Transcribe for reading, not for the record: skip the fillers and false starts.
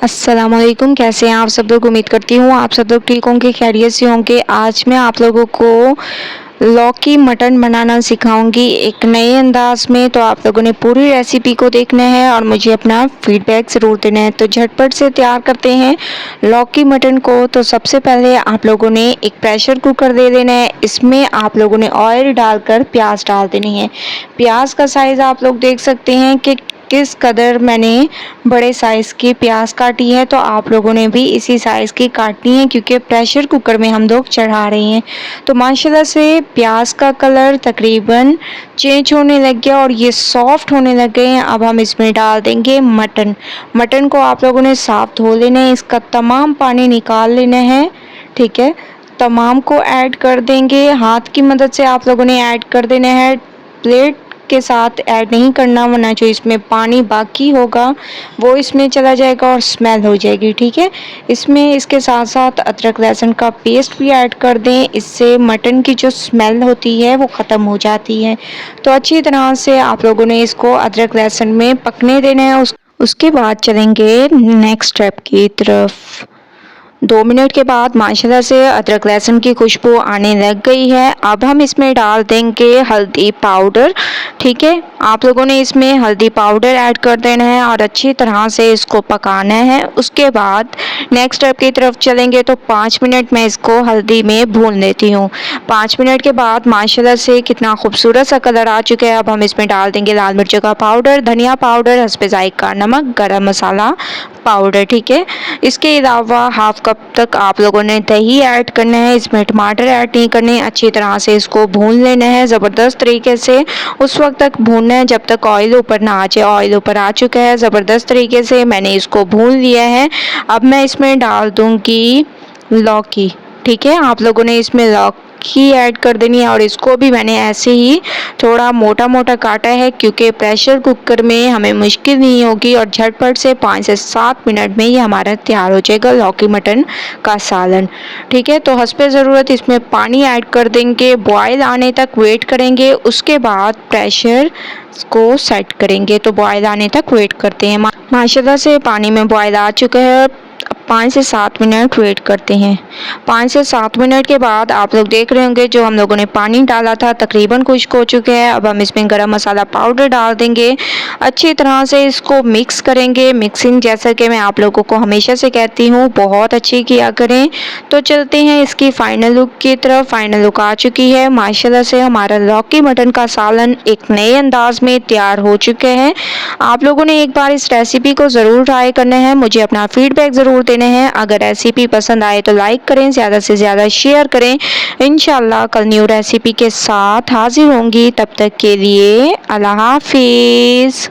अस्सलामुअलैकुम। कैसे हैं आप सब लोग? उम्मीद करती हूँ आप सब लोग ठीक होंगे, खैरियत से होंगे। आज मैं आप लोगों को लौकी मटन बनाना सिखाऊंगी एक नए अंदाज में। तो आप लोगों ने पूरी रेसिपी को देखना है और मुझे अपना फीडबैक ज़रूर देना है। तो झटपट से तैयार करते हैं लौकी मटन को। तो सबसे पहले आप लोगों ने एक प्रेशर कुकर ले लेना है। इसमें आप लोगों ने ऑयल डालकर प्याज डाल देनी है। प्याज का साइज़ आप लोग देख सकते हैं कि किस कदर मैंने बड़े साइज़ की प्याज काटी है। तो आप लोगों ने भी इसी साइज़ की काटनी है क्योंकि प्रेशर कुकर में हम लोग चढ़ा रहे हैं। तो माशाल्लाह से प्याज का कलर तकरीबन चेंज होने लग गया और ये सॉफ्ट होने लग गए हैं। अब हम इसमें डाल देंगे मटन। मटन को आप लोगों ने साफ धो लेना है, इसका तमाम पानी निकाल लेना है। ठीक है, तमाम को ऐड कर देंगे। हाथ की मदद से आप लोगों ने ऐड कर देना है, प्लेट के साथ ऐड नहीं करना, वरना जो इसमें पानी बाकी होगा वो इसमें चला जाएगा और स्मेल हो जाएगी। ठीक है, इसमें इसके साथ साथ अदरक लहसुन का पेस्ट भी ऐड कर दें, इससे मटन की जो स्मेल होती है वो ख़त्म हो जाती है। तो अच्छी तरह से आप लोगों ने इसको अदरक लहसुन में पकने देना है। उसके बाद चलेंगे नेक्स्ट स्टेप की तरफ। 2 मिनट के बाद माशाल्लाह से अदरक लहसुन की खुशबू आने लग गई है। अब हम इसमें डाल देंगे हल्दी पाउडर। ठीक है, आप लोगों ने इसमें हल्दी पाउडर ऐड कर देना है और अच्छी तरह से इसको पकाना है। उसके बाद नेक्स्ट स्टेप की तरफ चलेंगे। तो 5 मिनट मैं इसको हल्दी में भून लेती हूँ। 5 मिनट के बाद माशाल्लाह से कितना खूबसूरत सा कलर आ चुका है। अब हम इसमें डाल देंगे लाल मिर्चों का पाउडर, धनिया पाउडर, हस्बे ज़ायक़ा नमक, गरम मसाला पाउडर। ठीक है, इसके अलावा हाफ कप तक आप लोगों ने दही ऐड करना है, इसमें टमाटर ऐड नहीं करने। अच्छी तरह से इसको भून लेना है ज़बरदस्त तरीके से। उस वक्त तक भूनना है जब तक ऑयल ऊपर ना आ जाए। ऑयल ऊपर आ चुका है ज़बरदस्त तरीके से, मैंने इसको भून लिया है। अब मैं इसमें डाल दूँगी लौकी। ठीक है, आप लोगों ने इसमें लौकी ऐड कर देनी है और इसको भी मैंने ऐसे ही थोड़ा मोटा मोटा काटा है क्योंकि प्रेशर कुकर में हमें मुश्किल नहीं होगी और झटपट से 5 से 7 मिनट में ये हमारा तैयार हो जाएगा लौकी मटन का सालन। ठीक है, तो हस्बे ज़रूरत इसमें पानी ऐड कर देंगे, बॉयल आने तक वेट करेंगे। उसके बाद प्रेशर को सेट करेंगे। तो बॉयल आने तक वेट करते हैं। माशाल्लाह से पानी में बॉयल आ चुका है। 5 से 7 मिनट वेट करते हैं। 5 से 7 मिनट के बाद आप लोग देख रहे होंगे जो हम लोगों ने पानी डाला था तकरीबन खुश्क हो चुके हैं। अब हम इसमें गरम मसाला पाउडर डाल देंगे, अच्छी तरह से इसको मिक्स करेंगे। मिक्सिंग जैसा कि मैं आप लोगों को हमेशा से कहती हूँ बहुत अच्छी किया करें। तो चलते हैं इसकी फ़ाइनल लुक की तरफ। फ़ाइनल लुक आ चुकी है। माशाल्लाह से हमारा लौकी मटन का सालन एक नए अंदाज में तैयार हो चुके हैं। आप लोगों ने एक बार इस रेसिपी को ज़रूर ट्राई करना है, मुझे अपना फीडबैक ज़रूर देना है। अगर रेसिपी पसंद आए तो लाइक करें, ज़्यादा से ज़्यादा शेयर करें। इंशाल्लाह कल न्यू रेसिपी के साथ हाजिर होंगी। तब तक के लिए अल्लाह हाफिज़।